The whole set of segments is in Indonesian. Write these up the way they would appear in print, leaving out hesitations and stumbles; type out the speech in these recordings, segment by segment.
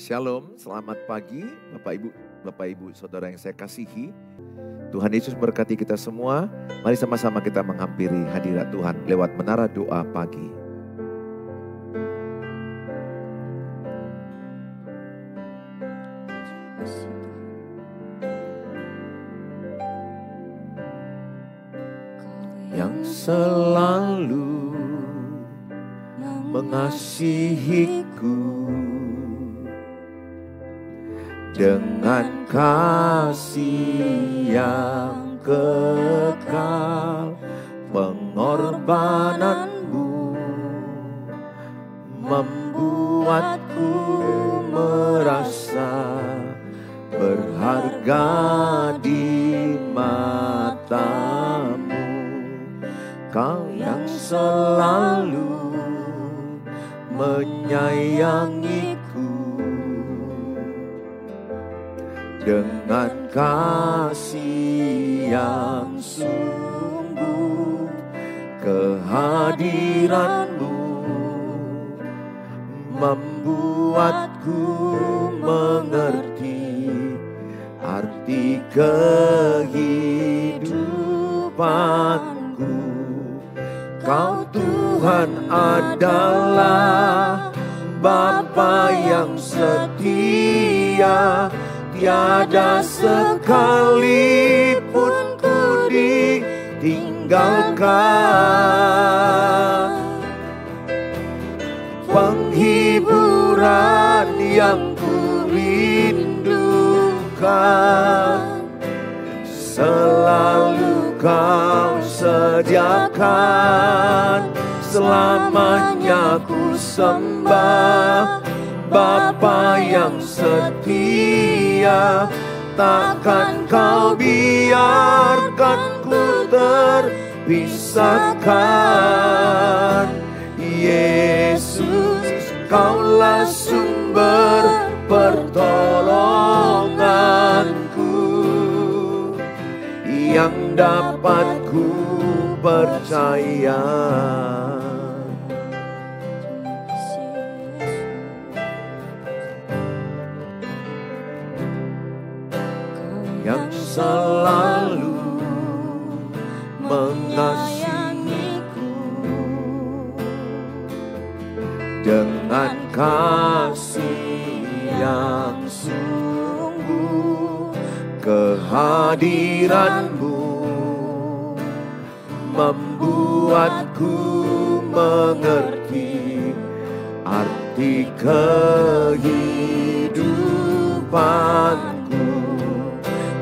Shalom, selamat pagi Bapak Ibu, Saudara yang saya kasihi. Tuhan Yesus berkati kita semua. Mari sama-sama kita menghampiri hadirat Tuhan lewat menara doa pagi. Yang selalu mengasihiku dengan kasih yang kekal, pengorbananmu membuatku merasa berharga di matamu. Kau yang selalu menyayangiku dengan kasih yang sungguh, kehadiranmu membuatku mengerti arti kehidupanku. Kau Tuhan adalah Bapa yang setia, tiada sekalipun ku ditinggalkan. Penghiburan yang ku rindukan selalu kau sediakan. Selamanya ku sembah Bapa yang setia, takkan kau biarkan ku terpisahkan. Yesus, kaulah sumber pertolonganku yang dapat ku percaya. Yang selalu mengasihiku dengan kasih yang sungguh, kehadiranmu membuatku mengerti arti kehidupanku.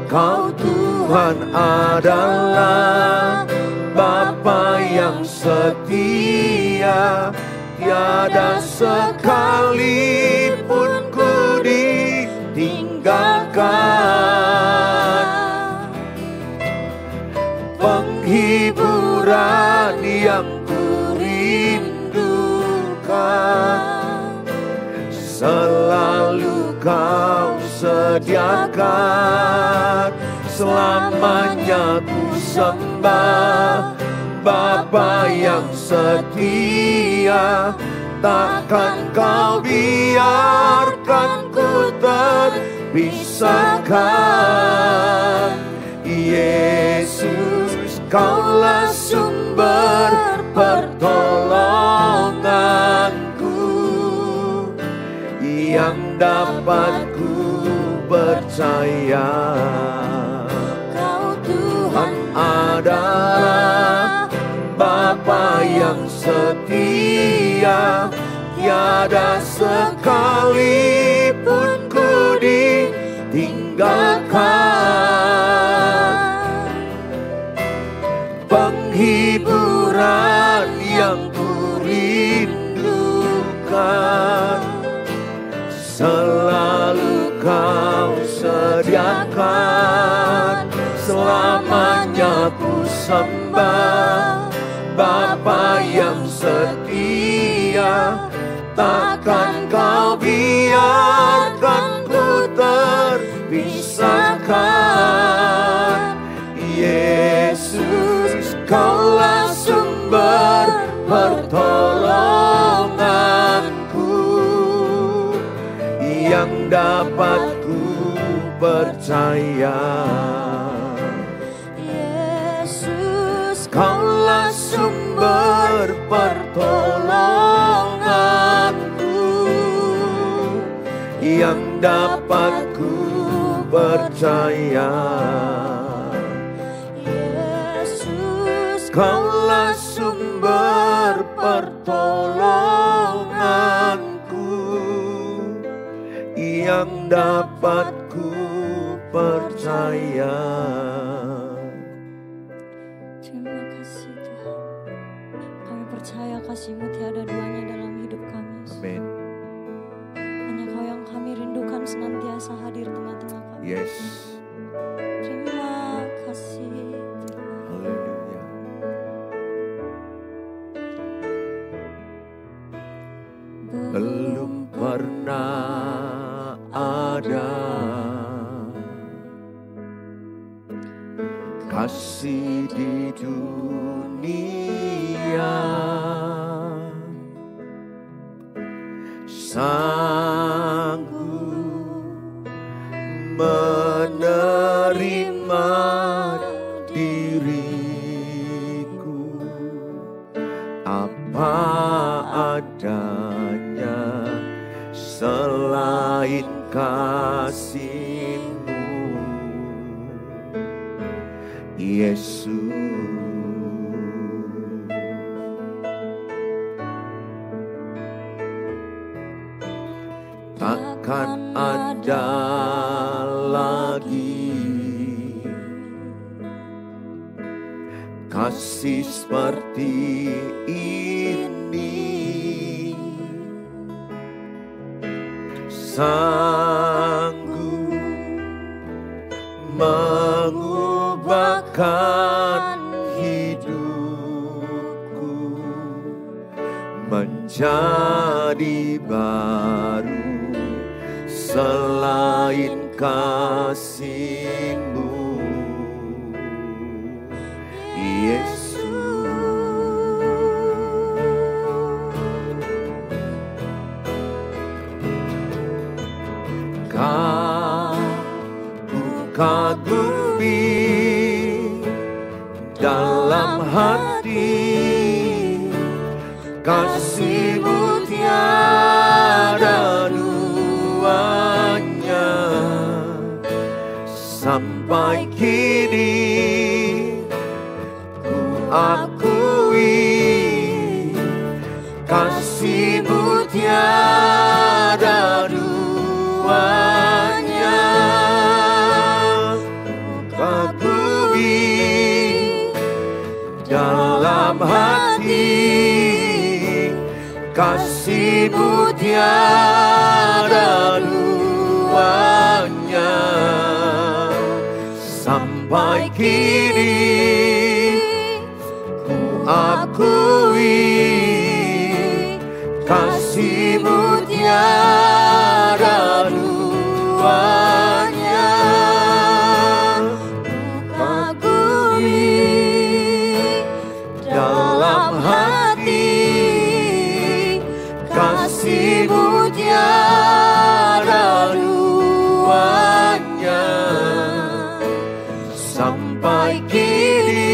Kau Tuhan adalah Bapa yang setia, tiada sekalipun ku ditinggalkan. Penghiburan yang ku rindukan selalu kau sediakan. Selamanya ku sembah Bapa yang setia, takkan kau biarkan ku terpisahkan. Yesus, kaulah sumber pertolonganku yang dapat ku percaya. Kau Tuhan adalah Bapa yang setia, tiada sekalipun ku ditinggalkan. Penghiburan yang ku rindukan selalu kau sediakan. Selamanya ku sembah Bapa yang setia, takkan kau biarkan ku terpisahkan. Yesus, kaulah sumber pertolonganku yang dapat ku percaya. Yesus, Kaulah sumber pertolonganku, yang dapat ku percaya. Yesus, Kaulah sumber pertolonganku, yang dapat ku percaya. Terima kasih Tuhan. Kami percaya kasih-Mu tiada duanya dalam hidup kami. Amin. Hanya Kau yang kami rindukan senantiasa hadir tengah-tengah kami. Yes. Terima kasih Tuhan. Haleluya. Belum pernah ada kasih di dunia sanggup menerima diriku apa adanya selain kasih-Mu, Yesus. Takkan ada lagi kasih seperti ini, sanggup mengubahkan hidupku menjadi baru selain kasih-Mu, Yesus. Ku kagumi dalam hati kasih-Mu tiada duanya, sampai kini ku akui kasih-Mu tiada duanya. Kagumi dalam hati kasih-Mu tiada duanya, sampai kini ku akui kasih-Mu tiada duanya. Kagumi dalam hati kasih-Mu tiada duanya, sampai kini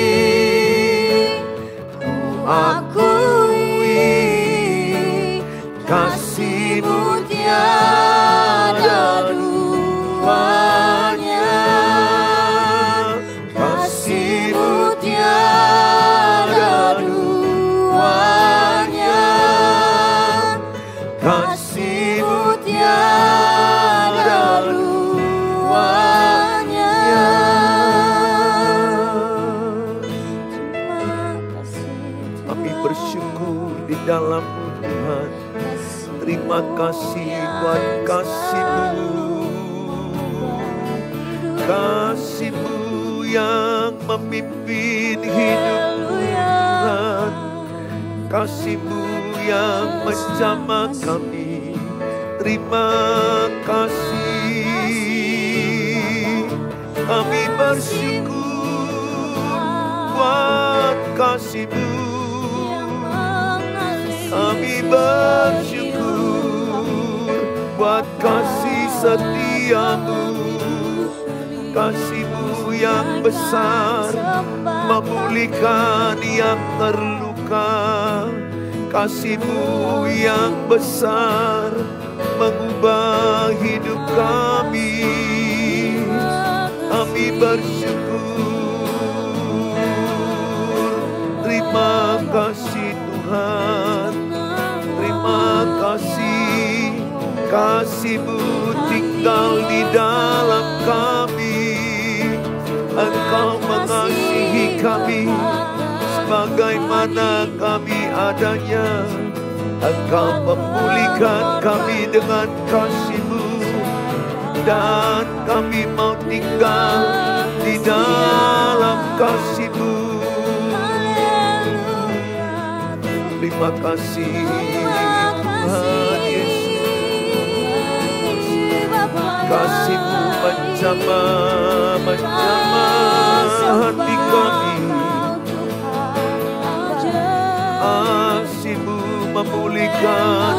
ku akui kasih-Mu tiada duanya, kasih-Mu tiada duanya, kasih-Mu tiada duanya. Kami bersyukur di dalam-Mu Tuhan. Terima kasih buat kasih-Mu, kasih-Mu yang memimpin hidup Tuhan, kasih-Mu yang menjamah kami. Terima kasih, kami bersyukur buat kasih-Mu, kami bersyukur buat kasih setiamu, kasih-Mu yang besar memulihkan yang terluka, kasih-Mu yang besar mengubah hidup kami. Kami bersyukur, terima kasih Tuhan, terima kasih, kasih-Mu tinggal di dalam kami. Engkau mengasihi kami sebagaimana kami adanya. Engkau memulihkan kami dengan kasih-Mu, dan kami mau tinggal di dalam kasih-Mu. Terima kasih Tuhan Yesus, kasih-Mu menjamah hati kami, kasih-Mu memulihkan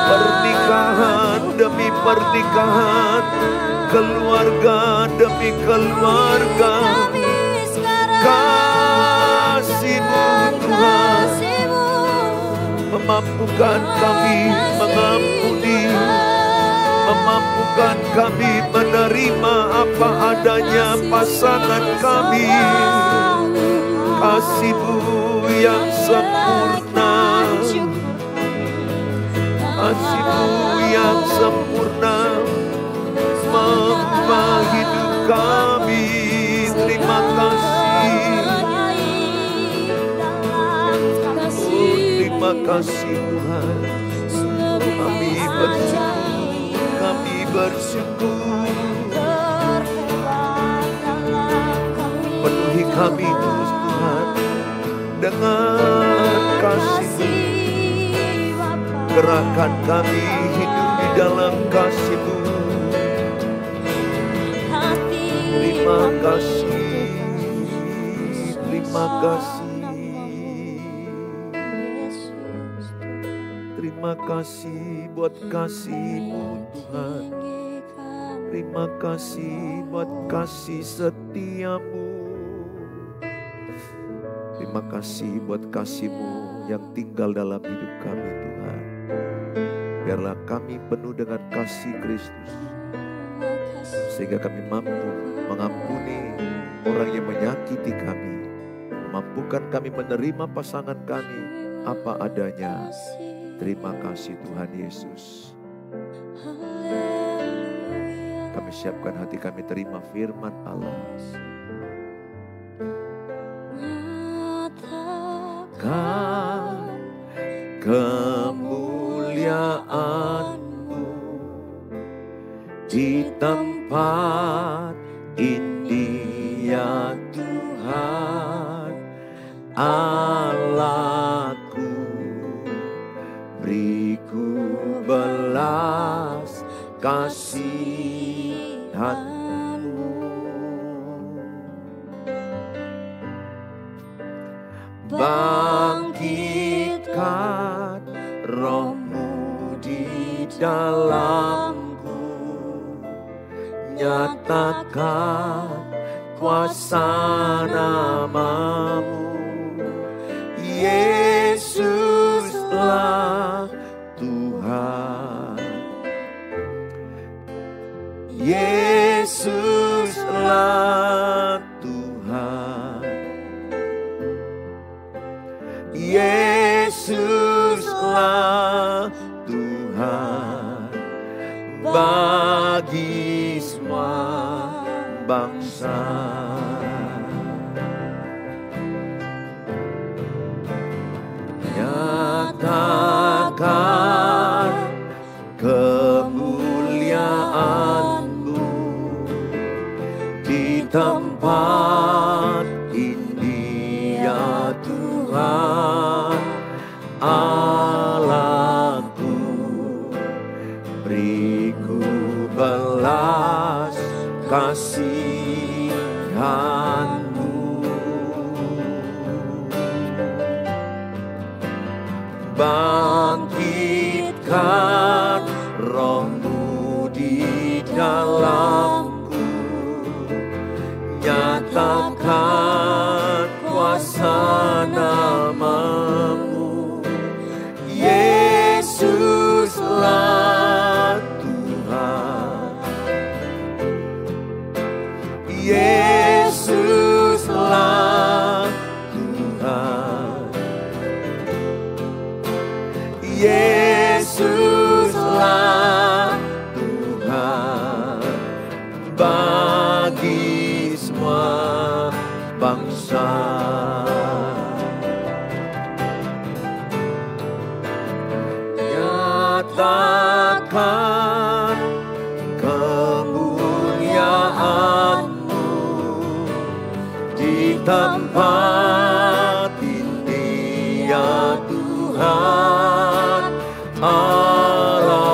pernikahan demi pernikahan, keluarga demi keluarga. Kasih-Mu Tuhan memampukan kami mengampuni, memampukan kami menerima apa adanya pasangan kami. Kasih-Mu yang sempurna, kasih-Mu yang sempurna mengubah hidup kami. Terima kasih, terima kasih Tuhan. Kami bersyukur, kami bersyukur. Penuhi kami terus Tuhan dengan kasih-Mu. Gerakkan kami hidup di dalam kasih-Mu. Terima kasih, terima kasih. Terima kasih buat kasih-Mu Tuhan. Terima kasih buat kasih setia-Mu. Terima kasih buat kasih-Mu yang tinggal dalam hidup kami Tuhan. Biarlah kami penuh dengan kasih Kristus, sehingga kami mampu mengampuni orang yang menyakiti kami, memampukan kami menerima pasangan kami apa adanya. Terima kasih Tuhan Yesus. Kami siapkan hati kami terima firman Allah. Kemuliaan-Mu di tempat ini ya Tuhan Allahku, beriku belas kasihan-Mu. Bangkitkan Roh-Mu di dalamku, nyatakan kuasa nama-Mu. Yesuslah Tuhan, Yesuslah Tuhan, Yesuslah Tuhan bagi semua bangsa. Nyatakan kemuliaan-Mu di tempat ini ya Tuhan Allahku, beriku belas kasihan-Mu. Bangkitkan Roh-Mu di nyatakan kemuliaan-Mu di tempat ini ya Tuhan Allahku.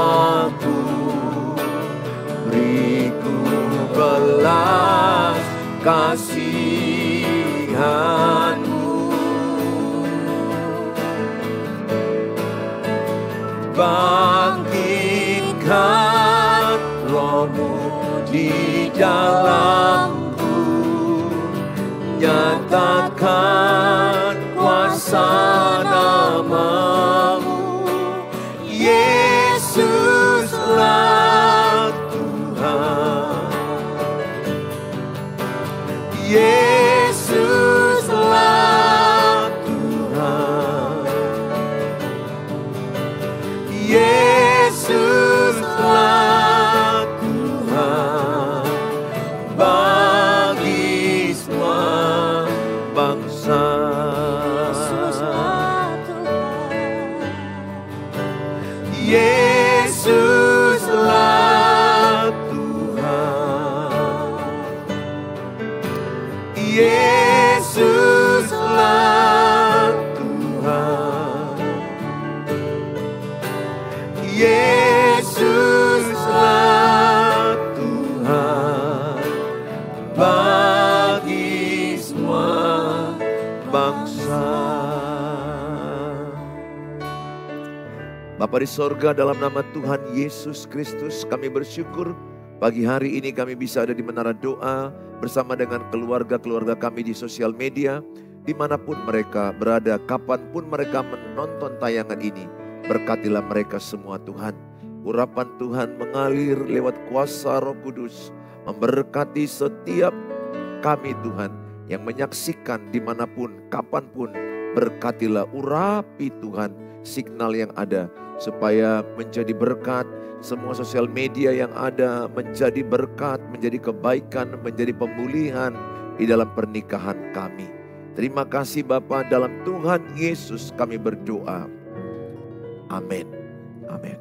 Beriku belas kasihan-Mu, bangkitkan Roh-Mu di dalamku, nyatakan kuasa nama-Mu. Yesuslah Tuhan, Yesuslah Tuhan, Yesuslah Tuhan bagi semua bangsa. Yesuslah Tuhan, Yesuslah Tuhan, Yesuslah Tuhan bagi semua bangsa. Bapa di sorga, dalam nama Tuhan Yesus Kristus kami bersyukur pagi hari ini kami bisa ada di Menara Doa bersama dengan keluarga-keluarga kami di sosial media, dimanapun mereka berada, kapanpun mereka menonton tayangan ini. Berkatilah mereka semua Tuhan. Urapan Tuhan mengalir lewat kuasa Roh Kudus, memberkati setiap kami Tuhan yang menyaksikan dimanapun, kapanpun. Berkatilah, urapi Tuhan signal yang ada supaya menjadi berkat. Semua sosial media yang ada menjadi berkat, menjadi kebaikan, menjadi pemulihan di dalam pernikahan kami. Terima kasih Bapa, dalam Tuhan Yesus kami berdoa. Amin. Amin.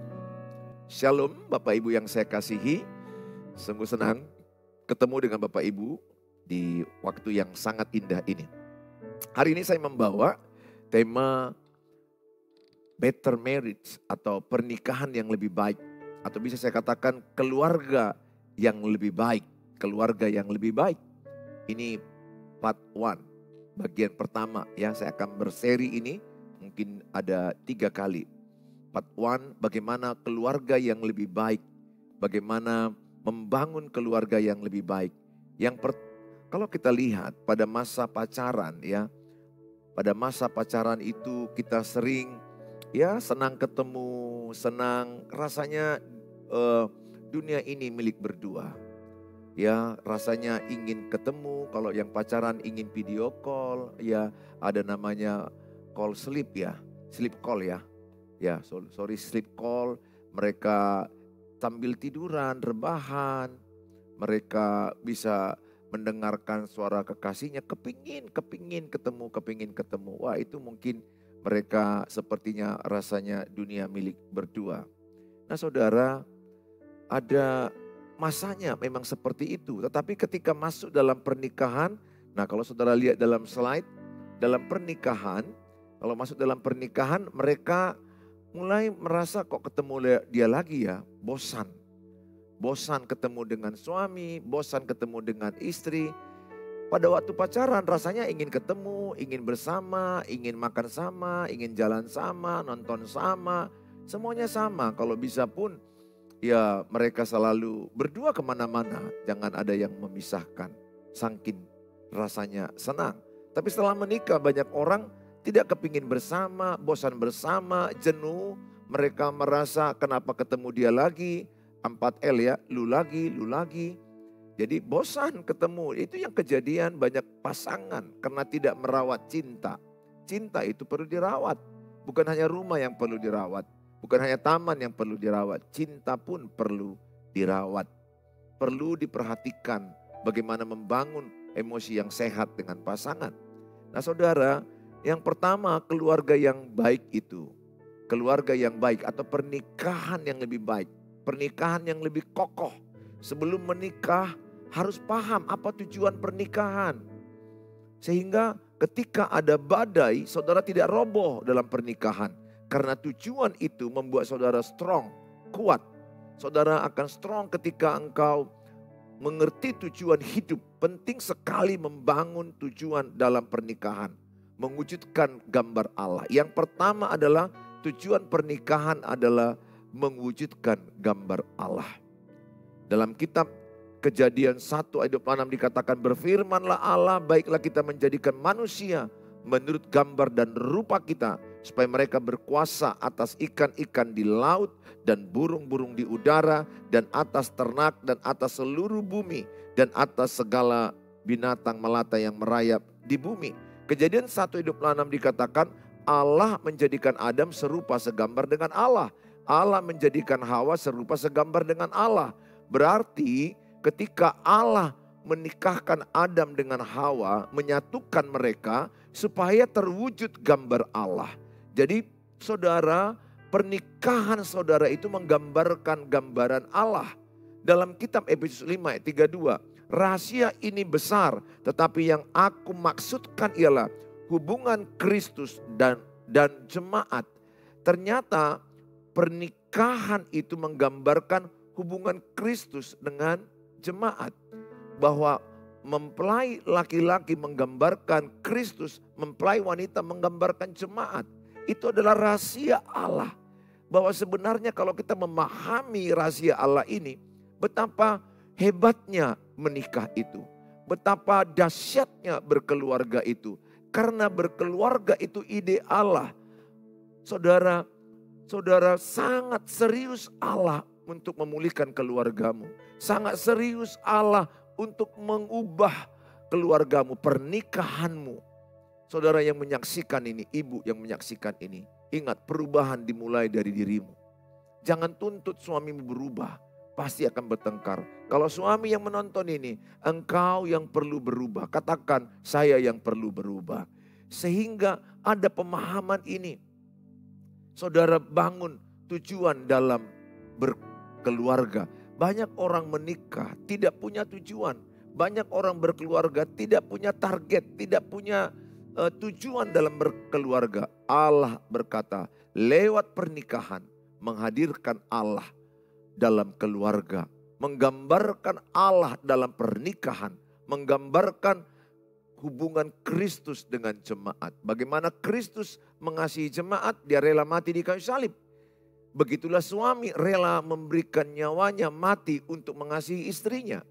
Shalom Bapak Ibu yang saya kasihi. Sungguh senang ketemu dengan Bapak Ibu di waktu yang sangat indah ini. Hari ini saya membawa tema better marriage atau pernikahan yang lebih baik. Atau bisa saya katakan keluarga yang lebih baik. Keluarga yang lebih baik. Ini part 1. Bagian pertama ya, saya akan berseri ini. Mungkin ada 3 kali. Part 1, bagaimana keluarga yang lebih baik. Bagaimana membangun keluarga yang lebih baik. Kalau kita lihat pada masa pacaran ya. Pada masa pacaran itu kita sering ya senang ketemu, senang rasanya dunia ini milik berdua. Ya rasanya ingin ketemu, kalau yang pacaran ingin video call, ya ada namanya call sleep ya, sleep call ya. Ya sorry sleep call, mereka sambil tiduran, rebahan, mereka bisa mendengarkan suara kekasihnya, kepingin ketemu. Wah itu mungkin mereka sepertinya rasanya dunia milik berdua. Nah saudara, ada masanya memang seperti itu. Tetapi ketika masuk dalam pernikahan, nah kalau saudara lihat dalam slide, dalam pernikahan, kalau masuk dalam pernikahan mereka mulai merasa kok ketemu dia lagi ya, bosan. Bosan ketemu dengan suami, bosan ketemu dengan istri. Pada waktu pacaran rasanya ingin ketemu, ingin bersama, ingin makan sama, ingin jalan sama, nonton sama. Semuanya sama, kalau bisa pun ya mereka selalu berdua kemana-mana. Jangan ada yang memisahkan, saking rasanya senang. Tapi setelah menikah banyak orang tidak kepingin bersama, bosan bersama, jenuh. Mereka merasa kenapa ketemu dia lagi, 4L ya, lu lagi. Jadi bosan ketemu, itu yang kejadian banyak pasangan karena tidak merawat cinta. Cinta itu perlu dirawat, bukan hanya rumah yang perlu dirawat, bukan hanya taman yang perlu dirawat. Cinta pun perlu dirawat, perlu diperhatikan bagaimana membangun emosi yang sehat dengan pasangan. Nah saudara, yang pertama keluarga yang baik itu keluarga yang baik atau pernikahan yang lebih baik, pernikahan yang lebih kokoh. Sebelum menikah harus paham apa tujuan pernikahan. Sehingga ketika ada badai, saudara tidak roboh dalam pernikahan. Karena tujuan itu membuat saudara strong, kuat. Saudara akan strong ketika engkau mengerti tujuan hidup. Penting sekali membangun tujuan dalam pernikahan. Mewujudkan gambar Allah. Yang pertama adalah tujuan pernikahan adalah mewujudkan gambar Allah. Dalam kitab Kejadian 1 ayat 26 dikatakan, berfirmanlah Allah, baiklah kita menjadikan manusia menurut gambar dan rupa kita, supaya mereka berkuasa atas ikan-ikan di laut dan burung-burung di udara dan atas ternak dan atas seluruh bumi dan atas segala binatang melata yang merayap di bumi. Kejadian 1 ayat 26 dikatakan Allah menjadikan Adam serupa segambar dengan Allah. Allah menjadikan Hawa serupa segambar dengan Allah. Berarti ketika Allah menikahkan Adam dengan Hawa, menyatukan mereka supaya terwujud gambar Allah. Jadi saudara, pernikahan saudara itu menggambarkan gambaran Allah. Dalam kitab Efesus 5 ayat 32, rahasia ini besar, tetapi yang aku maksudkan ialah hubungan Kristus dan jemaat. Ternyata pernikahan itu menggambarkan hubungan Kristus dengan jemaat. Bahwa mempelai laki-laki menggambarkan Kristus, mempelai wanita menggambarkan jemaat. Itu adalah rahasia Allah. Bahwa sebenarnya kalau kita memahami rahasia Allah ini, betapa hebatnya menikah itu. Betapa dahsyatnya berkeluarga itu. Karena berkeluarga itu ide Allah. Saudara sangat serius Allah untuk memulihkan keluargamu. Sangat serius Allah untuk mengubah keluargamu, pernikahanmu. Saudara yang menyaksikan ini, ibu yang menyaksikan ini, ingat perubahan dimulai dari dirimu. Jangan tuntut suamimu berubah, pasti akan bertengkar. Kalau suami yang menonton ini, engkau yang perlu berubah. Katakan, saya yang perlu berubah. Sehingga ada pemahaman ini. Saudara bangun tujuan dalam berkeluarga. Banyak orang menikah tidak punya tujuan. Banyak orang berkeluarga tidak punya target, tidak punya tujuan dalam berkeluarga. Allah berkata, lewat pernikahan menghadirkan Allah dalam keluarga. Menggambarkan Allah dalam pernikahan. Menggambarkan hubungan Kristus dengan jemaat. Bagaimana Kristus mengasihi jemaat, dia rela mati di kayu salib. Begitulah suami rela memberikan nyawanya mati untuk mengasihi istrinya.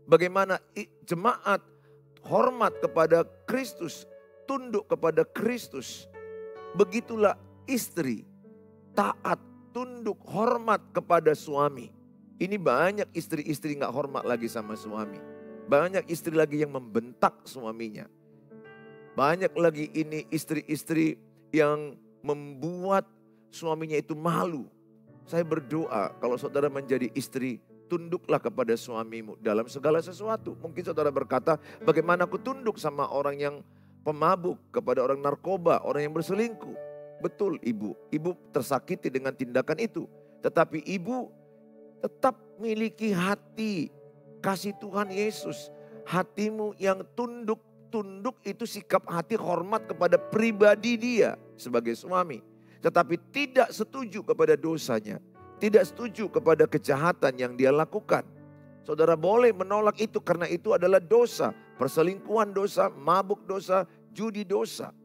Bagaimana jemaat hormat kepada Kristus, tunduk kepada Kristus. Begitulah istri taat, tunduk, hormat kepada suami. Ini banyak istri-istri gak hormat lagi sama suami. Banyak istri lagi yang membentak suaminya. Banyak lagi ini istri-istri yang membuat suaminya itu malu. Saya berdoa kalau saudara menjadi istri, tunduklah kepada suamimu dalam segala sesuatu. Mungkin saudara berkata, bagaimana aku tunduk sama orang yang pemabuk, kepada orang narkoba, orang yang berselingkuh. Betul ibu, ibu tersakiti dengan tindakan itu. Tetapi ibu tetap miliki hati kasih Tuhan Yesus. Hatimu yang tunduk itu sikap hati hormat kepada pribadi dia sebagai suami. Tetapi tidak setuju kepada dosanya. Tidak setuju kepada kejahatan yang dia lakukan. Saudara boleh menolak itu karena itu adalah dosa. Perselingkuhan dosa, mabuk dosa, judi dosa.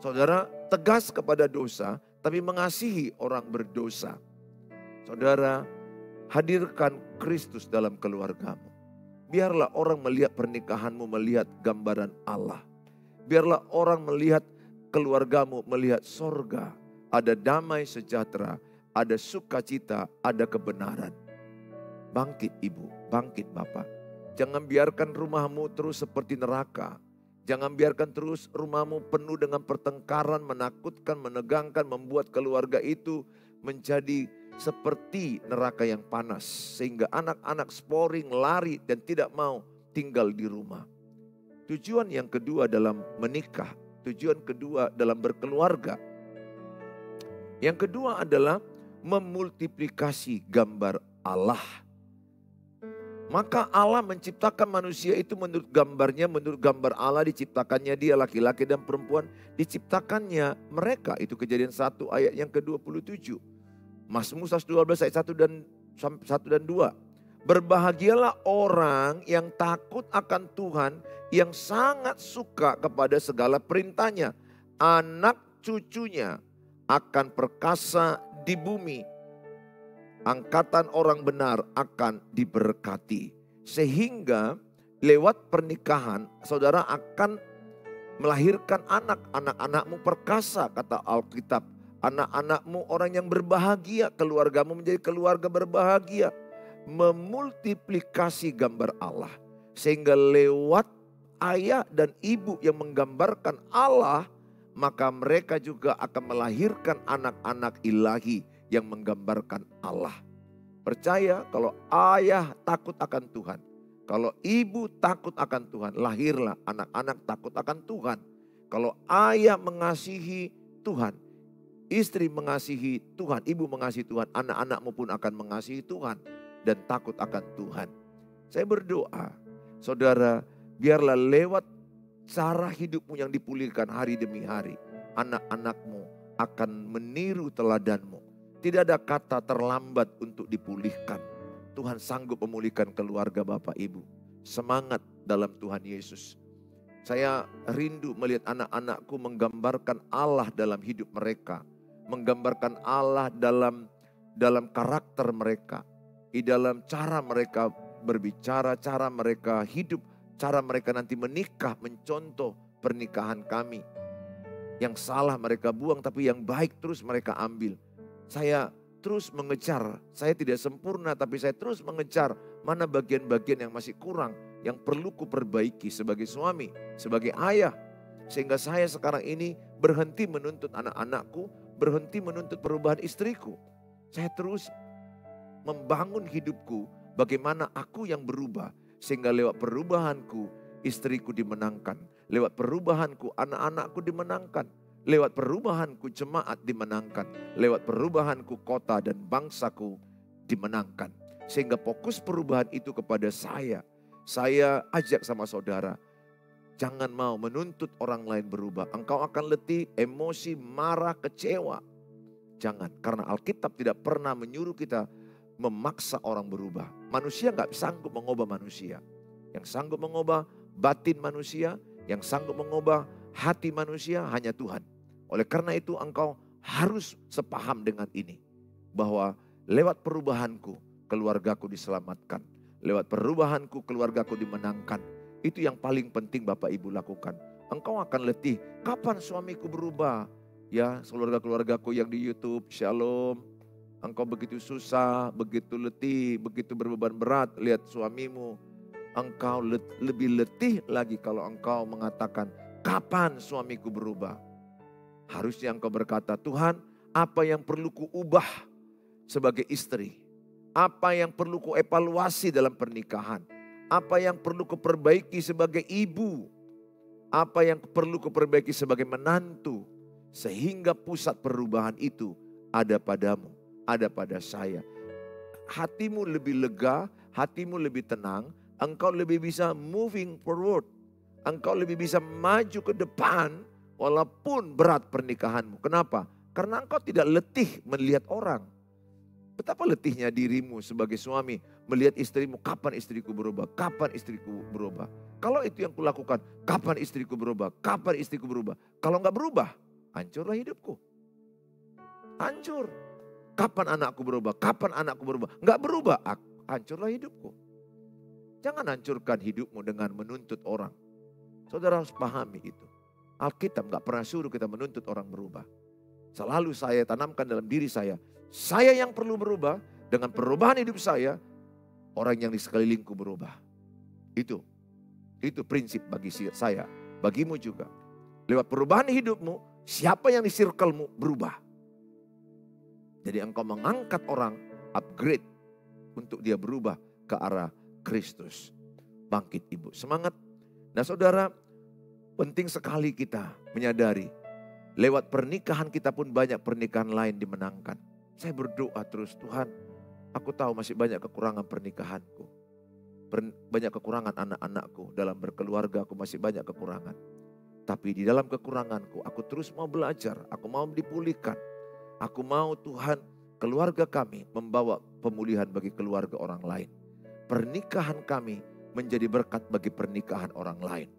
Saudara tegas kepada dosa tapi mengasihi orang berdosa. Saudara hadirkan Kristus dalam keluargamu. Biarlah orang melihat pernikahanmu melihat gambaran Allah. Biarlah orang melihat keluargamu melihat sorga. Ada damai sejahtera, ada sukacita, ada kebenaran. Bangkit ibu, bangkit bapak. Jangan biarkan rumahmu terus seperti neraka. Jangan biarkan terus rumahmu penuh dengan pertengkaran, menakutkan, menegangkan, membuat keluarga itu menjadi seperti neraka yang panas. Sehingga anak-anak sporing, lari dan tidak mau tinggal di rumah. Tujuan yang kedua dalam menikah, tujuan kedua dalam berkeluarga. Yang kedua adalah memultiplikasi gambar Allah. Maka Allah menciptakan manusia itu menurut gambarnya, menurut gambar Allah diciptakannya dia laki-laki dan perempuan. Diciptakannya mereka, itu Kejadian 1 ayat yang ke-27. Mazmur 112 ayat 1 dan 2. Berbahagialah orang yang takut akan Tuhan, yang sangat suka kepada segala perintahnya. Anak cucunya akan perkasa di bumi. Angkatan orang benar akan diberkati. Sehingga lewat pernikahan saudara akan melahirkan anak. Anak-anakmu perkasa kata Alkitab. Anak-anakmu orang yang berbahagia. Keluargamu menjadi keluarga berbahagia. Memultiplikasi gambar Allah. Sehingga lewat ayah dan ibu yang menggambarkan Allah, maka mereka juga akan melahirkan anak-anak ilahi yang menggambarkan Allah. Percaya kalau ayah takut akan Tuhan, kalau ibu takut akan Tuhan, lahirlah anak-anak takut akan Tuhan. Kalau ayah mengasihi Tuhan, istri mengasihi Tuhan, ibu mengasihi Tuhan, anak-anakmu pun akan mengasihi Tuhan dan takut akan Tuhan. Saya berdoa, saudara, biarlah lewat cara hidupmu yang dipulihkan hari demi hari, anak-anakmu akan meniru teladanmu. Tidak ada kata terlambat untuk dipulihkan. Tuhan sanggup memulihkan keluarga Bapak Ibu. Semangat dalam Tuhan Yesus. Saya rindu melihat anak-anakku menggambarkan Allah dalam hidup mereka. Menggambarkan Allah dalam karakter mereka. Di dalam cara mereka berbicara, cara mereka hidup, cara mereka nanti menikah, mencontoh pernikahan kami. Yang salah mereka buang, tapi yang baik terus mereka ambil. Saya terus mengejar, saya tidak sempurna tapi saya terus mengejar mana bagian-bagian yang masih kurang, yang perlu kuperbaiki sebagai suami, sebagai ayah. Sehingga saya sekarang ini berhenti menuntut anak-anakku, berhenti menuntut perubahan istriku. Saya terus membangun hidupku bagaimana aku yang berubah. Sehingga lewat perubahanku istriku dimenangkan, lewat perubahanku anak-anakku dimenangkan. Lewat perubahanku jemaat dimenangkan. Lewat perubahanku kota dan bangsaku dimenangkan. Sehingga fokus perubahan itu kepada saya. Saya ajak sama saudara. Jangan mau menuntut orang lain berubah. Engkau akan letih, emosi, marah, kecewa. Jangan. Karena Alkitab tidak pernah menyuruh kita memaksa orang berubah. Manusia gak sanggup mengubah manusia. Yang sanggup mengubah batin manusia. Yang sanggup mengubah hati manusia hanya Tuhan. Oleh karena itu engkau harus sepaham dengan ini. Bahwa lewat perubahanku keluargaku diselamatkan. Lewat perubahanku keluargaku dimenangkan. Itu yang paling penting Bapak Ibu lakukan. Engkau akan letih. Kapan suamiku berubah? Ya keluarga-keluargaku yang di YouTube, Shalom. Engkau begitu susah, begitu letih, begitu berbeban berat. Lihat suamimu. Engkau lebih letih lagi kalau engkau mengatakan, kapan suamiku berubah? Harusnya engkau berkata, Tuhan, apa yang perlu kuubah sebagai istri? Apa yang perlu kuevaluasi dalam pernikahan? Apa yang perlu kuperbaiki sebagai ibu? Apa yang perlu kuperbaiki sebagai menantu? Sehingga pusat perubahan itu ada padamu, ada pada saya. Hatimu lebih lega, hatimu lebih tenang, engkau lebih bisa moving forward. Engkau lebih bisa maju ke depan walaupun berat pernikahanmu. Kenapa? Karena engkau tidak letih melihat orang. Betapa letihnya dirimu sebagai suami melihat istrimu, kapan istriku berubah, kapan istriku berubah. Kalau itu yang kulakukan, kapan istriku berubah, kapan istriku berubah. Kalau enggak berubah, hancurlah hidupku. Hancur. Kapan anakku berubah, kapan anakku berubah. Enggak berubah, hancurlah hidupku. Jangan hancurkan hidupmu dengan menuntut orang. Saudara harus pahami itu. Alkitab gak pernah suruh kita menuntut orang berubah. Selalu saya tanamkan dalam diri saya yang perlu berubah. Dengan perubahan hidup saya, orang yang di sekelilingku berubah. Itu prinsip bagi saya, bagimu juga. Lewat perubahan hidupmu, siapa yang di circlemu berubah. Jadi engkau mengangkat orang, upgrade untuk dia berubah ke arah Kristus. Bangkit ibu, semangat. Nah saudara, penting sekali kita menyadari Lewat pernikahan kita pun banyak pernikahan lain dimenangkan. Saya berdoa terus, Tuhan, aku tahu masih banyak kekurangan pernikahanku. Banyak kekurangan anak-anakku, dalam berkeluarga aku masih banyak kekurangan. Tapi di dalam kekuranganku aku terus mau belajar, aku mau dipulihkan. Aku mau Tuhan keluarga kami membawa pemulihan bagi keluarga orang lain. Pernikahan kami menjadi berkat bagi pernikahan orang lain.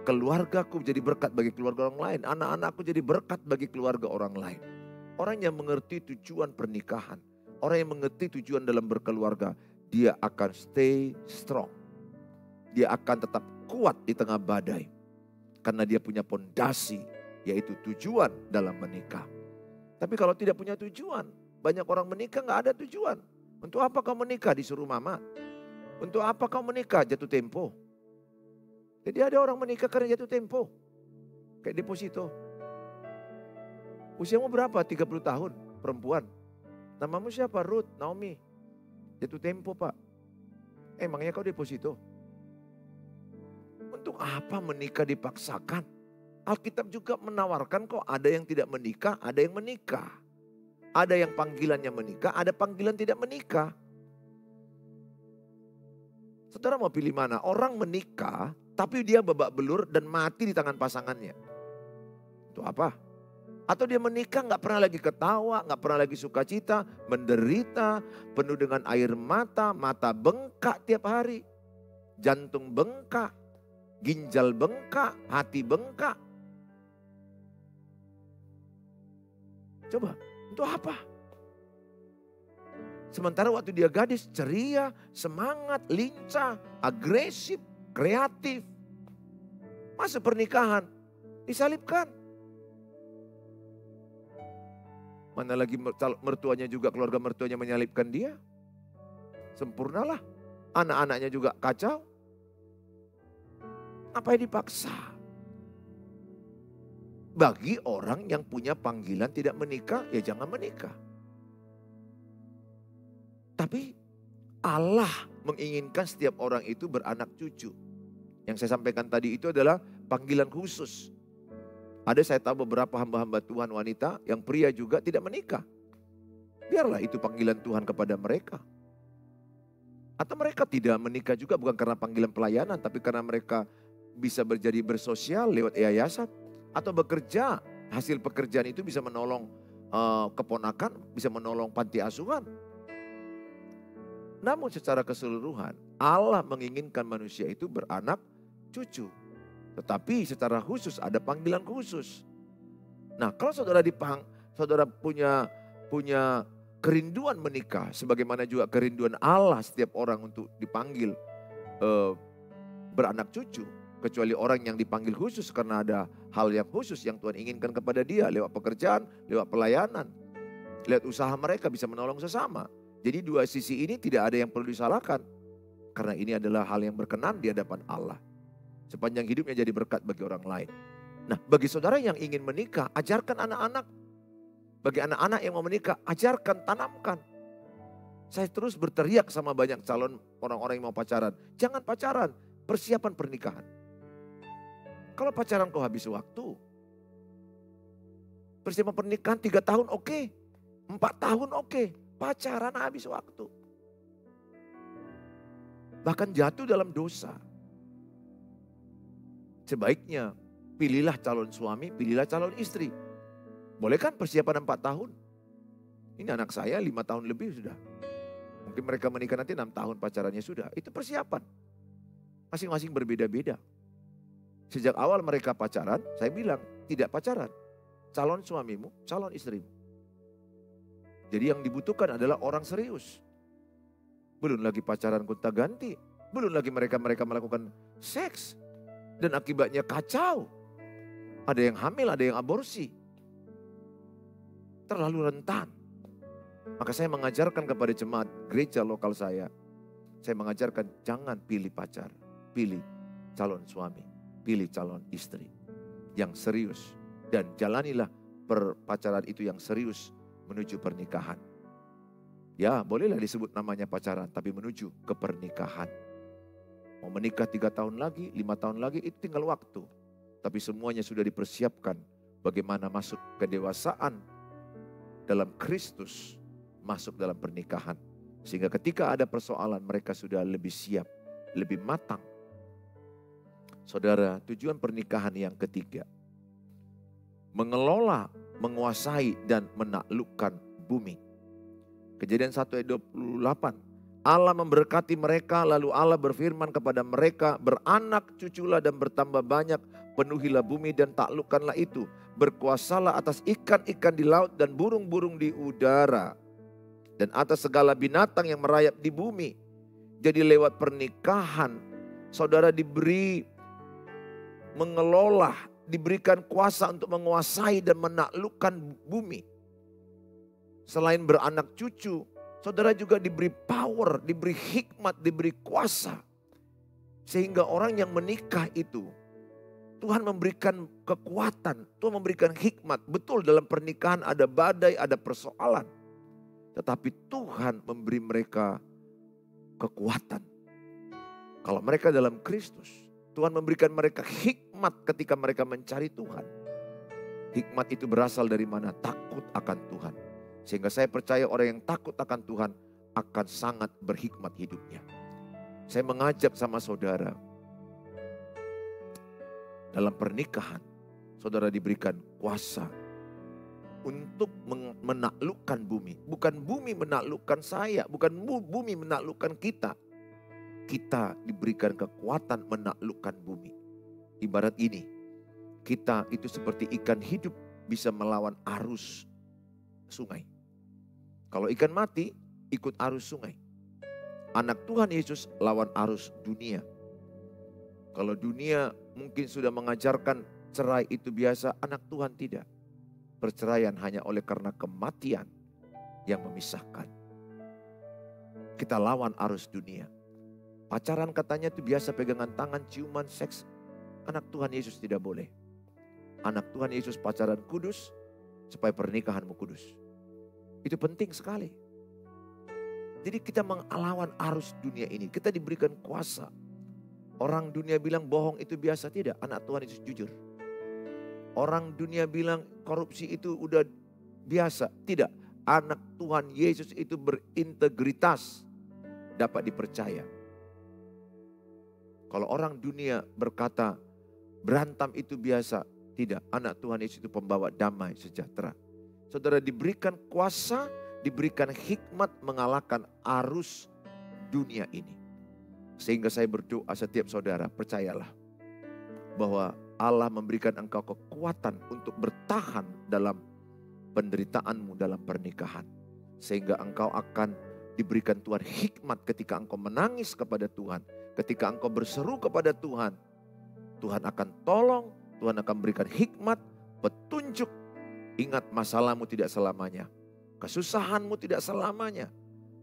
Keluargaku jadi berkat bagi keluarga orang lain. Anak-anakku jadi berkat bagi keluarga orang lain. Orang yang mengerti tujuan pernikahan, orang yang mengerti tujuan dalam berkeluarga, dia akan stay strong. Dia akan tetap kuat di tengah badai. Karena dia punya pondasi, yaitu tujuan dalam menikah. Tapi kalau tidak punya tujuan, banyak orang menikah gak ada tujuan. Untuk apa kau menikah? Disuruh mama. Untuk apa kau menikah? Jatuh tempo. Jadi ada orang menikah karena jatuh tempo. Kayak deposito. Usiamu berapa? 30 tahun, perempuan. Namamu siapa? Ruth, Naomi. Jatuh tempo, Pak. Emangnya kau deposito? Untuk apa menikah dipaksakan? Alkitab juga menawarkan kok ada yang tidak menikah, ada yang menikah. Ada yang panggilannya menikah, ada panggilan tidak menikah. Saudara mau pilih mana? Orang menikah, tapi dia babak belur dan mati di tangan pasangannya. Itu apa? Atau dia menikah gak pernah lagi ketawa, gak pernah lagi sukacita, menderita, penuh dengan air mata, mata bengkak tiap hari. Jantung bengkak, ginjal bengkak, hati bengkak. Coba, untuk apa? Sementara waktu dia gadis ceria, semangat, lincah, agresif, kreatif. Masa pernikahan disalibkan. Mana lagi mertuanya juga, keluarga mertuanya menyalibkan dia. Sempurnalah. Anak-anaknya juga kacau. Apa yang dipaksa? Bagi orang yang punya panggilan tidak menikah, ya jangan menikah. Tapi Allah menginginkan setiap orang itu beranak cucu. Yang saya sampaikan tadi itu adalah panggilan khusus. Ada saya tahu beberapa hamba-hamba Tuhan wanita yang pria juga tidak menikah. Biarlah itu panggilan Tuhan kepada mereka. Atau mereka tidak menikah juga bukan karena panggilan pelayanan, tapi karena mereka bisa jadi bersosial lewat yayasan. Atau bekerja, hasil pekerjaan itu bisa menolong keponakan, bisa menolong panti asuhan. Namun secara keseluruhan Allah menginginkan manusia itu beranak cucu. Tetapi secara khusus ada panggilan khusus. Nah kalau saudara punya kerinduan menikah. Sebagaimana juga kerinduan Allah setiap orang untuk dipanggil beranak cucu. Kecuali orang yang dipanggil khusus karena ada hal yang khusus yang Tuhan inginkan kepada dia. Lewat pekerjaan, lewat pelayanan. Lewat usaha mereka bisa menolong sesama. Jadi dua sisi ini tidak ada yang perlu disalahkan. Karena ini adalah hal yang berkenan di hadapan Allah. Sepanjang hidupnya jadi berkat bagi orang lain. Nah bagi saudara yang ingin menikah, ajarkan anak-anak. Bagi anak-anak yang mau menikah, ajarkan, tanamkan. Saya terus berteriak sama banyak calon orang-orang yang mau pacaran. Jangan pacaran, persiapan pernikahan. Kalau pacaran kau habis waktu. Persiapan pernikahan 3 tahun oke. 4 tahun oke. Pacaran habis waktu. Bahkan jatuh dalam dosa. Sebaiknya pilihlah calon suami, pilihlah calon istri. Boleh kan persiapan 4 tahun? Ini anak saya 5 tahun lebih sudah. Mungkin mereka menikah nanti 6 tahun pacarannya sudah. Itu persiapan. Masing-masing berbeda-beda. Sejak awal mereka pacaran, saya bilang tidak pacaran. Calon suamimu, calon istrimu. Jadi yang dibutuhkan adalah orang serius. Belum lagi pacaran gonta-ganti. Belum lagi mereka melakukan seks. Dan akibatnya kacau. Ada yang hamil, ada yang aborsi. Terlalu rentan. Maka saya mengajarkan kepada jemaat gereja lokal saya. Saya mengajarkan jangan pilih pacar. Pilih calon suami. Pilih calon istri. Yang serius. Dan jalanilah perpacaran itu yang serius menuju pernikahan. Ya bolehlah disebut namanya pacaran. Tapi menuju ke pernikahan. Mau menikah 3 tahun lagi, 5 tahun lagi itu tinggal waktu. Tapi semuanya sudah dipersiapkan bagaimana masuk kedewasaan dalam Kristus, masuk dalam pernikahan. Sehingga ketika ada persoalan mereka sudah lebih siap, lebih matang. Saudara, tujuan pernikahan yang ketiga, mengelola, menguasai dan menaklukkan bumi. Kejadian 1 ayat 28. Allah memberkati mereka, lalu Allah berfirman kepada mereka, beranak cuculah dan bertambah banyak, penuhilah bumi dan taklukkanlah itu. Berkuasalah atas ikan-ikan di laut dan burung-burung di udara. Dan atas segala binatang yang merayap di bumi. Jadi lewat pernikahan, saudara diberi mengelola, diberikan kuasa untuk menguasai dan menaklukkan bumi. Selain beranak cucu, saudara juga diberi power, diberi hikmat, diberi kuasa. Sehingga orang yang menikah itu, Tuhan memberikan kekuatan, Tuhan memberikan hikmat. Betul dalam pernikahan ada badai, ada persoalan. Tetapi Tuhan memberi mereka kekuatan. Kalau mereka dalam Kristus, Tuhan memberikan mereka hikmat ketika mereka mencari Tuhan. Hikmat itu berasal dari mana? Takut akan Tuhan. Sehingga saya percaya orang yang takut akan Tuhan akan sangat berhikmat hidupnya. Saya mengajak sama saudara, dalam pernikahan, saudara diberikan kuasa untuk menaklukkan bumi. Bukan bumi menaklukkan saya, bukan bumi menaklukkan kita. Kita diberikan kekuatan menaklukkan bumi. Ibarat ini, kita itu seperti ikan hidup bisa melawan arus sungai. Kalau ikan mati, ikut arus sungai. Anak Tuhan Yesus lawan arus dunia. Kalau dunia mungkin sudah mengajarkan cerai itu biasa, anak Tuhan tidak. Perceraian hanya oleh karena kematian yang memisahkan. Kita lawan arus dunia. Pacaran katanya itu biasa, pegangan tangan, ciuman, seks. Anak Tuhan Yesus tidak boleh. Anak Tuhan Yesus pacaran kudus supaya pernikahanmu kudus. Itu penting sekali. Jadi kita melawan arus dunia ini. Kita diberikan kuasa. Orang dunia bilang bohong itu biasa, tidak. Anak Tuhan Yesus jujur. Orang dunia bilang korupsi itu udah biasa, tidak. Anak Tuhan Yesus itu berintegritas, dapat dipercaya. Kalau orang dunia berkata berantem itu biasa, tidak. Anak Tuhan Yesus itu pembawa damai sejahtera. Saudara diberikan kuasa, diberikan hikmat mengalahkan arus dunia ini. Sehingga saya berdoa setiap saudara, percayalah bahwa Allah memberikan engkau kekuatan untuk bertahan dalam penderitaanmu dalam pernikahan. Sehingga engkau akan diberikan Tuhan hikmat ketika engkau menangis kepada Tuhan. Ketika engkau berseru kepada Tuhan, Tuhan akan tolong, Tuhan akan berikan hikmat, petunjuk. Ingat, masalahmu tidak selamanya. Kesusahanmu tidak selamanya.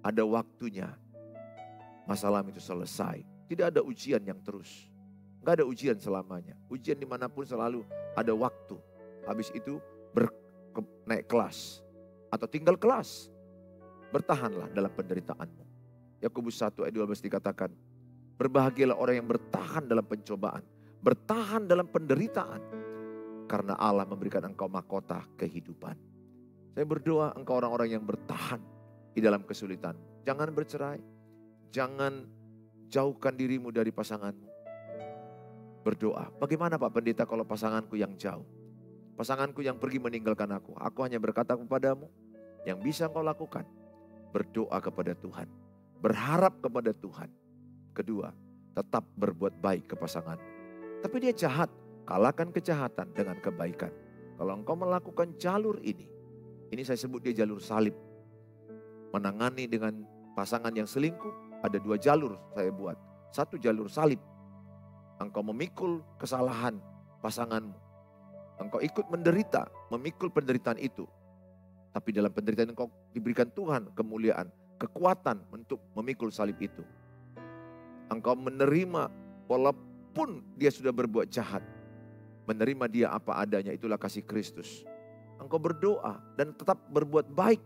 Ada waktunya. Masalah itu selesai. Tidak ada ujian yang terus. Enggak ada ujian selamanya. Ujian dimanapun selalu ada waktu. Habis itu naik kelas. Atau tinggal kelas. Bertahanlah dalam penderitaanmu. Yakobus 1 ayat 12 dikatakan, berbahagialah orang yang bertahan dalam pencobaan. Bertahan dalam penderitaan. Karena Allah memberikan engkau mahkota kehidupan. Saya berdoa engkau orang-orang yang bertahan di dalam kesulitan. Jangan bercerai. Jangan jauhkan dirimu dari pasanganmu. Berdoa, bagaimana Pak Pendeta kalau pasanganku yang jauh? Pasanganku yang pergi meninggalkan aku. Aku hanya berkata kepadamu, yang bisa engkau lakukan, berdoa kepada Tuhan. Berharap kepada Tuhan. Kedua, tetap berbuat baik ke pasanganmu. Tapi dia jahat, kalahkan kejahatan dengan kebaikan. Kalau engkau melakukan jalur ini saya sebut dia jalur salib. Menangani dengan pasangan yang selingkuh, ada 2 jalur saya buat. 1 jalur salib. Engkau memikul kesalahan pasanganmu. Engkau ikut menderita, memikul penderitaan itu. Tapi dalam penderitaan engkau diberikan Tuhan kemuliaan, kekuatan untuk memikul salib itu. Engkau menerima walaupun dia sudah berbuat jahat. Menerima dia apa adanya, itulah kasih Kristus. Engkau berdoa dan tetap berbuat baik.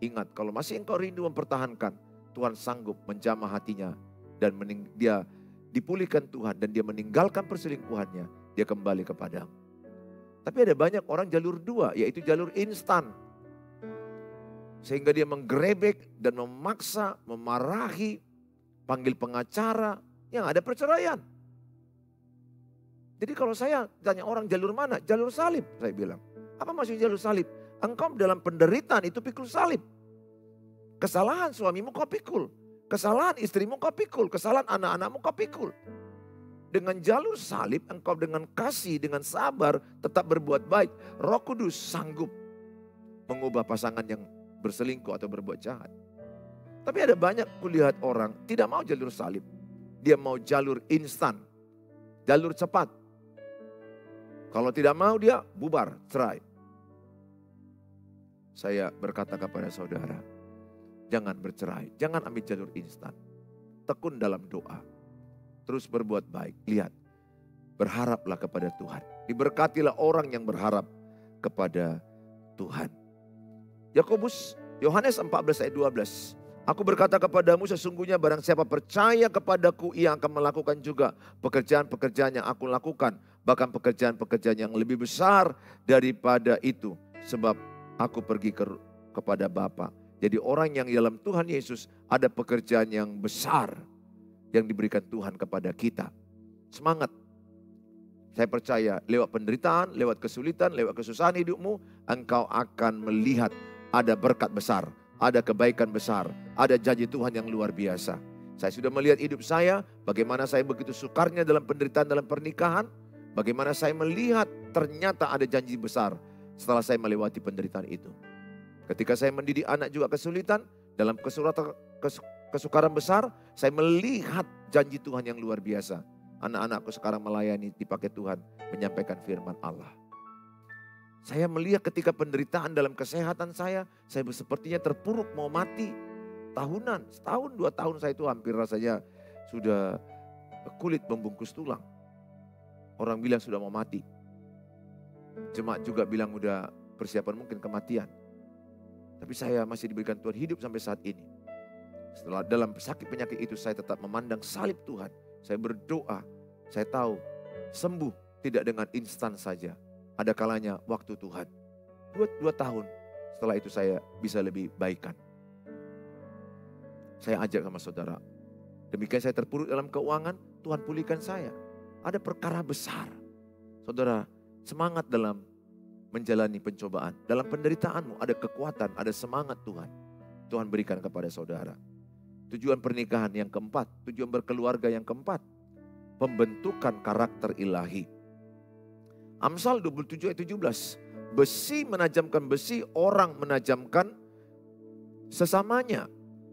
Ingat, kalau masih engkau rindu mempertahankan, Tuhan sanggup menjamah hatinya dan dia dipulihkan Tuhan dan dia meninggalkan perselingkuhannya, dia kembali kepadamu. Tapi ada banyak orang jalur dua, yaitu jalur instan. Sehingga dia menggerebek dan memaksa, memarahi, panggil pengacara, yang ada perceraian. Jadi kalau saya tanya orang jalur mana? Jalur salib, saya bilang. Apa maksudnya jalur salib? Engkau dalam penderitaan itu pikul salib. Kesalahan suamimu kau pikul. Kesalahan istrimu kau pikul. Kesalahan anak-anakmu kau pikul. Dengan jalur salib engkau dengan kasih, dengan sabar tetap berbuat baik. Roh Kudus sanggup mengubah pasangan yang berselingkuh atau berbuat jahat. Tapi ada banyak kulihat orang tidak mau jalur salib. Dia mau jalur instan. Jalur cepat. Kalau tidak mau dia bubar, cerai. Saya berkata kepada saudara, jangan bercerai, jangan ambil jalur instan. Tekun dalam doa, terus berbuat baik. Lihat, berharaplah kepada Tuhan. Diberkatilah orang yang berharap kepada Tuhan. Yohanes 14 ayat 12. Aku berkata kepadamu sesungguhnya barang siapa percaya kepadaku ia akan melakukan juga pekerjaan-pekerjaan yang aku lakukan. Bahkan pekerjaan-pekerjaan yang lebih besar daripada itu. Sebab aku pergi kepada Bapa. Jadi orang yang dalam Tuhan Yesus ada pekerjaan yang besar yang diberikan Tuhan kepada kita. Semangat. Saya percaya lewat penderitaan, lewat kesulitan, lewat kesusahan hidupmu, engkau akan melihat ada berkat besar. Ada kebaikan besar, ada janji Tuhan yang luar biasa. Saya sudah melihat hidup saya, bagaimana saya begitu sukarnya dalam penderitaan dalam pernikahan. Bagaimana saya melihat ternyata ada janji besar setelah saya melewati penderitaan itu. Ketika saya mendidik anak juga kesulitan, dalam kesukaran besar, saya melihat janji Tuhan yang luar biasa. Anak-anakku sekarang melayani, dipakai Tuhan menyampaikan firman Allah. Saya melihat ketika penderitaan dalam kesehatan saya sepertinya terpuruk mau mati. Tahunan, setahun 2 tahun saya itu hampir rasanya sudah kulit membungkus tulang. Orang bilang sudah mau mati. Jemaat juga bilang udah persiapan mungkin kematian. Tapi saya masih diberikan Tuhan hidup sampai saat ini. Setelah dalam sakit penyakit itu saya tetap memandang salib Tuhan. Saya berdoa, saya tahu sembuh tidak dengan instan saja. Ada kalanya waktu Tuhan. 2 tahun setelah itu saya bisa lebih baikan. Saya ajak sama saudara. Demikian saya terpuruk dalam keuangan, Tuhan pulihkan saya. Ada perkara besar. Saudara, semangat dalam menjalani pencobaan. Dalam penderitaanmu ada kekuatan, ada semangat Tuhan. Tuhan berikan kepada saudara. Tujuan pernikahan yang keempat, tujuan berkeluarga yang keempat. Pembentukan karakter ilahi. Amsal 27 ayat 17. Besi menajamkan besi, orang menajamkan sesamanya.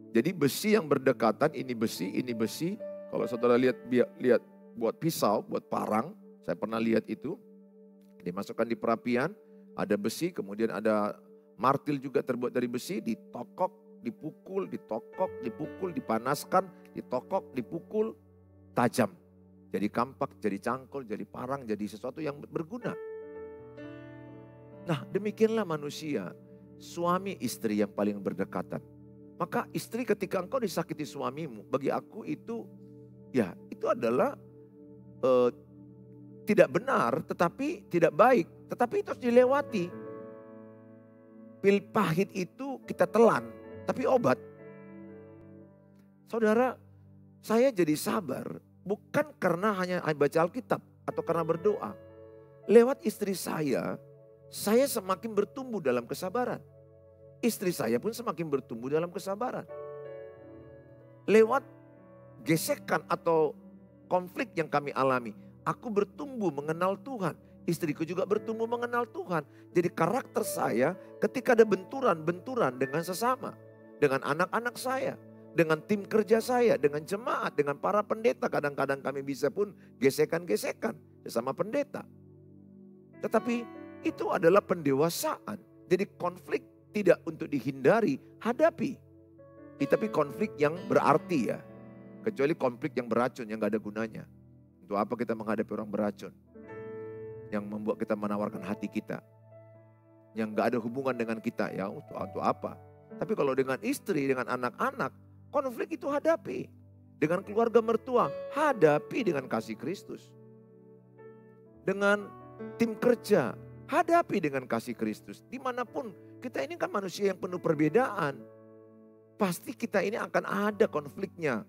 Jadi besi yang berdekatan, ini besi, ini besi. Kalau saudara lihat buat pisau, buat parang, saya pernah lihat itu. Dimasukkan di perapian, ada besi, kemudian ada martil juga terbuat dari besi, ditokok, dipukul, ditokok, dipukul, dipanaskan, ditokok, dipukul, tajam. Jadi kampak, jadi cangkul, jadi parang, jadi sesuatu yang berguna. Nah, demikianlah manusia, suami istri yang paling berdekatan. Maka istri ketika engkau disakiti suamimu, bagi aku itu, ya itu adalah tidak benar, tetapi tidak baik. Tetapi itu harus dilewati. Pil pahit itu kita telan, tapi obat. Saudara, saya jadi sabar. Bukan karena hanya baca Alkitab atau karena berdoa. Lewat istri saya semakin bertumbuh dalam kesabaran. Istri saya pun semakin bertumbuh dalam kesabaran. Lewat gesekan atau konflik yang kami alami, aku bertumbuh mengenal Tuhan. Istriku juga bertumbuh mengenal Tuhan. Jadi karakter saya ketika ada benturan-benturan dengan sesama. Dengan anak-anak saya. Dengan tim kerja saya, dengan jemaat, dengan para pendeta. Kadang-kadang kami bisa pun gesekan-gesekan sesama pendeta. Tetapi itu adalah pendewasaan. Jadi konflik tidak untuk dihindari, hadapi. Tapi konflik yang berarti ya. Kecuali konflik yang beracun, yang gak ada gunanya. Untuk apa kita menghadapi orang beracun? Yang membuat kita menawarkan hati kita. Yang gak ada hubungan dengan kita, ya untuk apa? Tapi kalau dengan istri, dengan anak-anak, konflik itu hadapi. Dengan keluarga mertua, hadapi dengan kasih Kristus. Dengan tim kerja, Hadapi dengan kasih Kristus. Dimanapun kita ini kan manusia yang penuh perbedaan. Pasti kita ini akan ada konfliknya.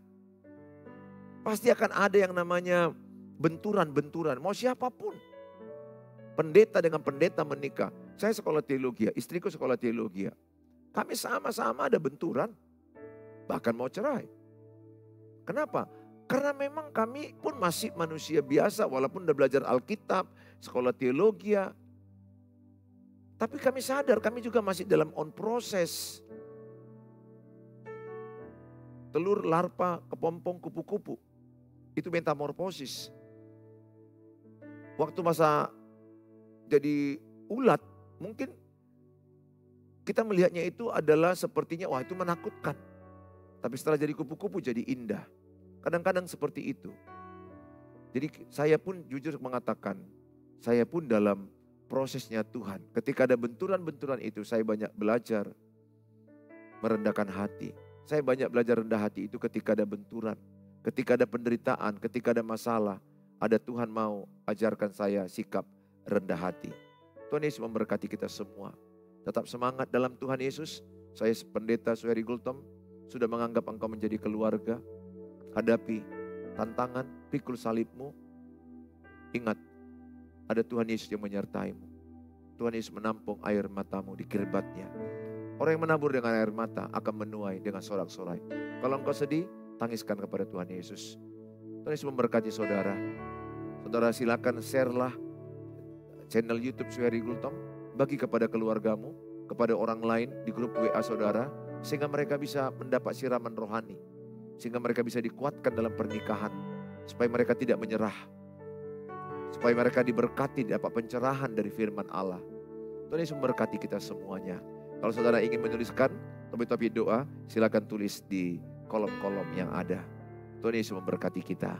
Pasti akan ada yang namanya benturan-benturan. Mau siapapun. Pendeta dengan pendeta menikah. Saya sekolah teologi, istriku sekolah teologi. Kami sama-sama ada benturan. Bahkan mau cerai. Kenapa? Karena memang kami pun masih manusia biasa. Walaupun udah belajar Alkitab, sekolah teologi. Tapi kami sadar kami juga masih dalam on proses. Telur, larva, kepompong, kupu-kupu. Itu metamorfosis. Waktu masa jadi ulat, mungkin kita melihatnya itu adalah sepertinya, wah itu menakutkan. Tapi setelah jadi kupu-kupu jadi indah. Kadang-kadang seperti itu. Jadi saya pun jujur mengatakan, saya pun dalam prosesnya Tuhan. Ketika ada benturan-benturan itu, saya banyak belajar merendahkan hati. Saya banyak belajar rendah hati itu ketika ada benturan. Ketika ada penderitaan, ketika ada masalah. Ada Tuhan mau ajarkan saya sikap rendah hati. Tuhan Yesus memberkati kita semua. Tetap semangat dalam Tuhan Yesus. Saya pendeta Suheri Gultom sudah menganggap engkau menjadi keluarga. Hadapi tantangan, pikul salibmu. Ingat, ada Tuhan Yesus yang menyertaimu. Tuhan Yesus menampung air matamu di kirbatnya. Orang yang menabur dengan air mata akan menuai dengan sorak-sorai. Kalau engkau sedih, tangiskan kepada Tuhan Yesus. Tuhan Yesus memberkati saudara. Saudara silakan share-lah channel YouTube Suheri Gultom. Bagi kepada keluargamu, kepada orang lain di grup WA saudara. Sehingga mereka bisa mendapat siraman rohani. Sehingga mereka bisa dikuatkan dalam pernikahan. Supaya mereka tidak menyerah. Supaya mereka diberkati, dapat pencerahan dari firman Allah. Tuhan Yesus memberkati kita semuanya. Kalau saudara ingin menuliskan topik-topik doa, silakan tulis di kolom-kolom yang ada. Tuhan Yesus memberkati kita.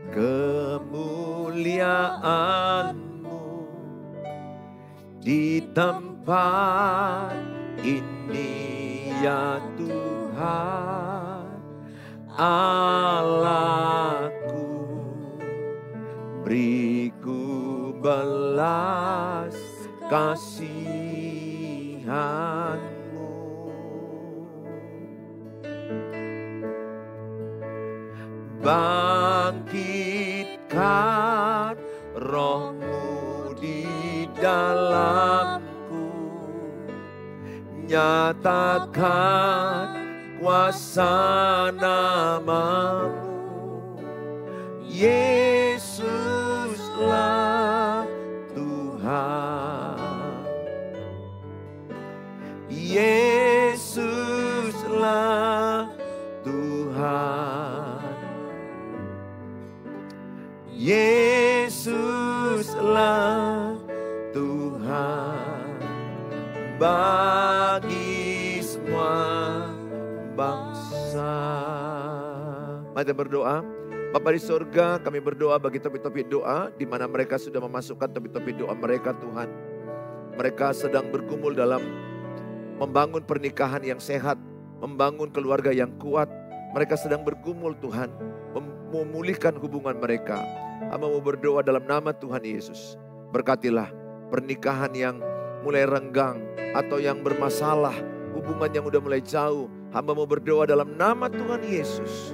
Kemuliaan-Mu di tempat ini ya Tuhan, Allahku, beriku belas kasihan-Mu. Bangkitkan roh-Mu di dalamku, nyatakan kuasa nama-Mu. Yesuslah Tuhan, Yesuslah Tuhan, Yesuslah Tuhan bagi semua bangsa. Mari berdoa. Bapa di surga, kami berdoa bagi topik-topik doa di mana mereka sudah memasukkan topik-topik doa mereka Tuhan. Mereka sedang bergumul dalam membangun pernikahan yang sehat, membangun keluarga yang kuat. Mereka sedang bergumul Tuhan, memulihkan hubungan mereka. Hamba mau berdoa dalam nama Tuhan Yesus. Berkatilah pernikahan yang mulai renggang atau yang bermasalah, hubungan yang udah mulai jauh. Hamba mau berdoa dalam nama Tuhan Yesus.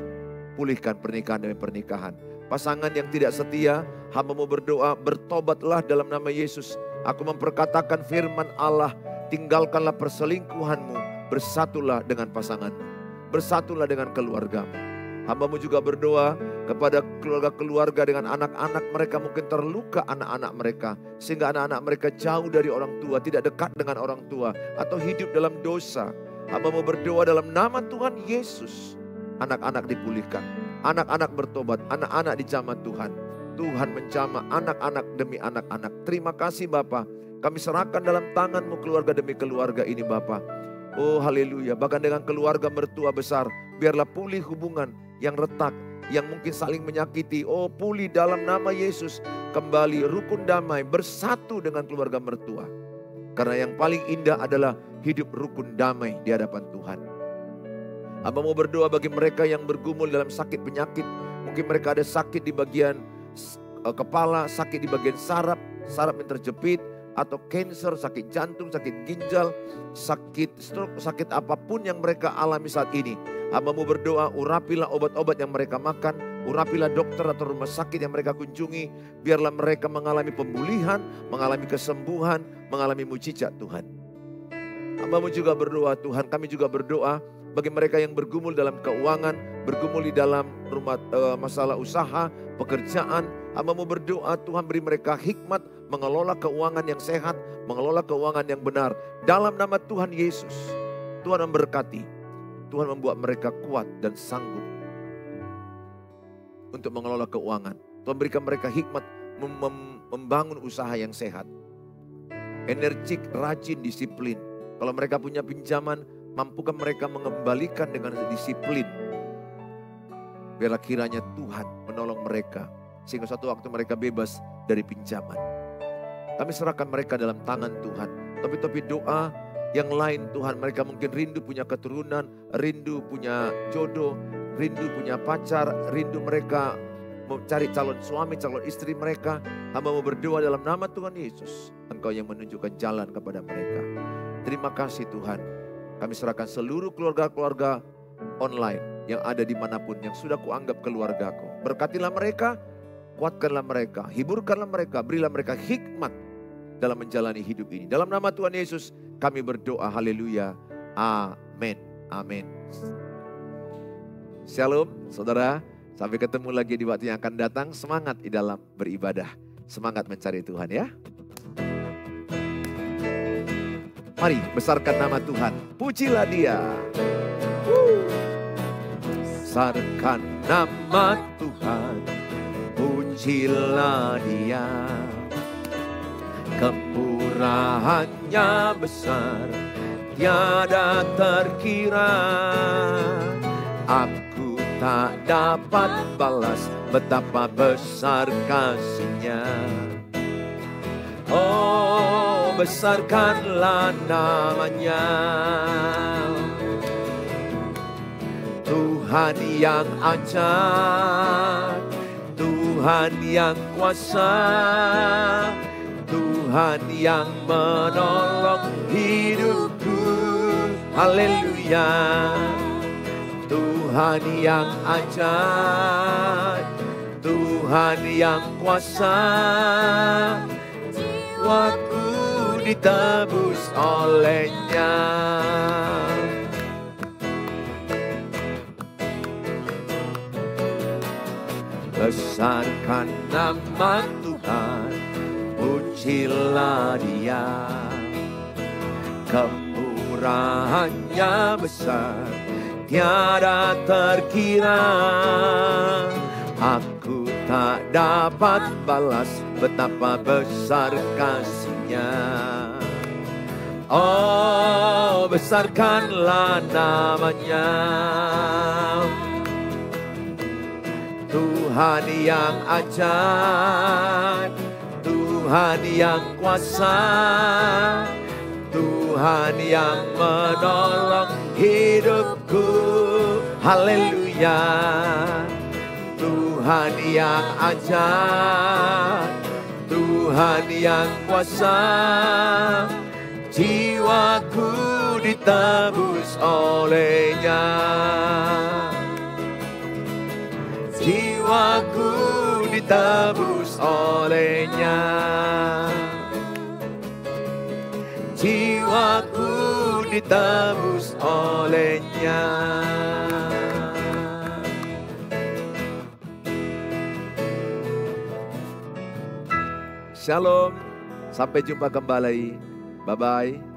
Pulihkan pernikahan demi pernikahan. Pasangan yang tidak setia, hamba mau berdoa, bertobatlah dalam nama Yesus. Aku memperkatakan firman Allah, tinggalkanlah perselingkuhanmu, bersatulah dengan pasanganmu, bersatulah dengan keluargamu. Hambamu juga berdoa kepada keluarga-keluarga dengan anak-anak mereka, mungkin terluka anak-anak mereka, sehingga anak-anak mereka jauh dari orang tua, tidak dekat dengan orang tua, atau hidup dalam dosa. Hambamu berdoa dalam nama Tuhan Yesus. Anak-anak dipulihkan, anak-anak bertobat, anak-anak dijamah Tuhan. Tuhan menjamah anak-anak demi anak-anak. Terima kasih Bapa. Kami serahkan dalam tangan-Mu keluarga demi keluarga ini Bapa. Oh haleluya. Bahkan dengan keluarga mertua besar, biarlah pulih hubungan yang retak, yang mungkin saling menyakiti. Oh pulih dalam nama Yesus. Kembali rukun damai, bersatu dengan keluarga mertua. Karena yang paling indah adalah hidup rukun damai di hadapan Tuhan. Hamba mau berdoa bagi mereka yang bergumul dalam sakit penyakit. Mungkin mereka ada sakit di bagian kepala, sakit di bagian saraf yang terjepit, atau cancer, sakit jantung, sakit ginjal, sakit stroke, sakit apapun yang mereka alami saat ini. Hamba mau berdoa, urapilah obat-obat yang mereka makan, urapilah dokter atau rumah sakit yang mereka kunjungi. Biarlah mereka mengalami pemulihan, mengalami kesembuhan, mengalami mujizat Tuhan. Hamba mau juga berdoa, Tuhan, kami juga berdoa bagi mereka yang bergumul dalam keuangan, bergumul di dalam rumah masalah usaha, pekerjaan. Hamba mau berdoa, Tuhan beri mereka hikmat mengelola keuangan yang sehat, mengelola keuangan yang benar. Dalam nama Tuhan Yesus, Tuhan memberkati. Tuhan membuat mereka kuat dan sanggup untuk mengelola keuangan. Tuhan berikan mereka hikmat membangun usaha yang sehat. Energik, rajin, disiplin. Kalau mereka punya pinjaman, mampukan mereka mengembalikan dengan disiplin. Biarlah kiranya Tuhan menolong mereka, sehingga suatu waktu mereka bebas dari pinjaman. Kami serahkan mereka dalam tangan Tuhan. Tapi doa yang lain Tuhan, mereka mungkin rindu punya keturunan, rindu punya jodoh, rindu punya pacar, rindu mereka mencari calon suami, calon istri mereka. Hamba mau berdoa dalam nama Tuhan Yesus. Engkau yang menunjukkan jalan kepada mereka. Terima kasih Tuhan. Kami serahkan seluruh keluarga-keluarga online yang ada dimanapun, yang sudah kuanggap keluargaku. Berkatilah mereka, kuatkanlah mereka, hiburkanlah mereka, berilah mereka hikmat dalam menjalani hidup ini. Dalam nama Tuhan Yesus kami berdoa, haleluya, amin, amin. Shalom saudara, sampai ketemu lagi di waktu yang akan datang. Semangat di dalam beribadah, semangat mencari Tuhan ya. Mari besarkan nama Tuhan, pujilah Dia. Besarkan nama Tuhan, pujilah Dia. Kemurahannya besar, tiada terkira. Aku tak dapat balas betapa besar kasih-Nya. Oh, besarkanlah namanya. Tuhan yang ajaib, Tuhan yang kuasa, Tuhan yang menolong hidupku. Haleluya. Tuhan yang ajaib, Tuhan yang kuasa, jiwaku ditebus oleh-Nya. Besarkan nama Tuhan, pujilah Dia. Kemurahannya besar, tiada terkira. Aku tak dapat balas betapa besar kasih-Nya. Oh, besarkanlah namanya. Tuhan yang ajaib, Tuhan yang kuasa, Tuhan yang menolong hidupku. Haleluya. Tuhan yang ajaib, Tuhan yang kuasa, jiwaku ditebus oleh-Nya. Jiwaku ditebus oleh-Nya. Jiwaku ditebus oleh-Nya. Shalom, sampai jumpa kembali. Bye-bye.